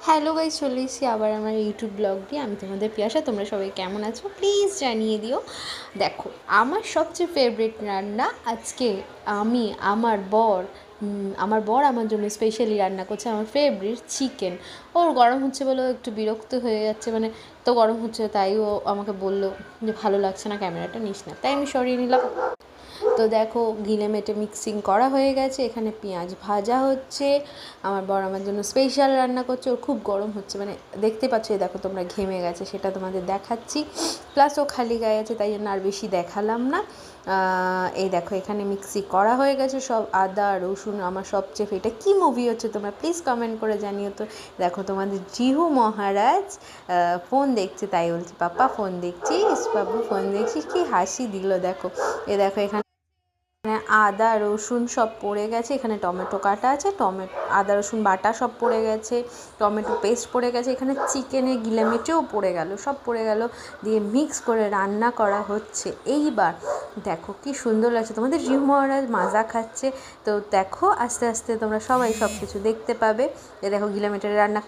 Hello guys, চলে এসেছি আবার আমার ইউটিউব ব্লগ দিয়ে। আমি তোমাদের পিয়াসা। তোমরা সবাই কেমন আছো প্লিজ জানিয়ে দিও। দেখো, আমার সবচেয়ে ফেভারিট রান্না আজকে আমি আমার বর আমার জন্য স্পেশালি রান্না করছে আমার ফেভারিট চিকেন। ওর গরম হচ্ছে বলে একটু বিরক্ত হয়ে যাচ্ছে, মানে তো গরম হচ্ছে, তাই ও আমাকে বললো যে ভালো লাগছে না, ক্যামেরাটা নিস না, তাই আমি সরিয়ে নিলাম। তো দেখো, গিলে মেটে মিক্সিং করা হয়ে গেছে, এখানে পেঁয়াজ ভাজা হচ্ছে। আমার বর আমার জন্য স্পেশাল রান্না করছে। ওর খুব গরম হচ্ছে, মানে দেখতে পাচ্ছ, এই দেখো তোমরা, ঘেমে গেছে, সেটা তোমাদের দেখাচ্ছি। প্লাস ও খালি গায়ে আছে, তাই জন্য আর বেশি দেখালাম না। এই দেখো, এখানে মিক্সি করা হয়ে গেছে সব, আদা রসুন। আমার সবচেয়ে এটা কী মুভি হচ্ছে তোমরা প্লিজ কমেন্ট করে জানিও তো। দেখো, তোমাদের জিহু মহারাজ ফোন দেখছে, তাই বলছি পাপা ফোন দেখছিস, বাবু ফোন দেখছিস, কি হাসি দিল দেখো। দেখো, এখানে আদা রসুন সব পড়ে গেছে, এখানে টমেটো কাটা আছে, আদা রসুন বাটা সব পড়ে গেছে, টমেটো পেস্ট পড়ে গেছে, এখানে চিকেনে গিলেমেটেও পড়ে গেল, সব পড়ে গেল, দিয়ে মিক্স করে রান্না করা হচ্ছে। এইবার দেখো কি সুন্দর লাগছে, তোমাদের জিহু মহারাজ মাজা খাচ্ছে। তো দেখো, আস্তে আস্তে তোমরা সবাই সব কিছু দেখতে পাবে। দেখো, গিলেমেটের রান্না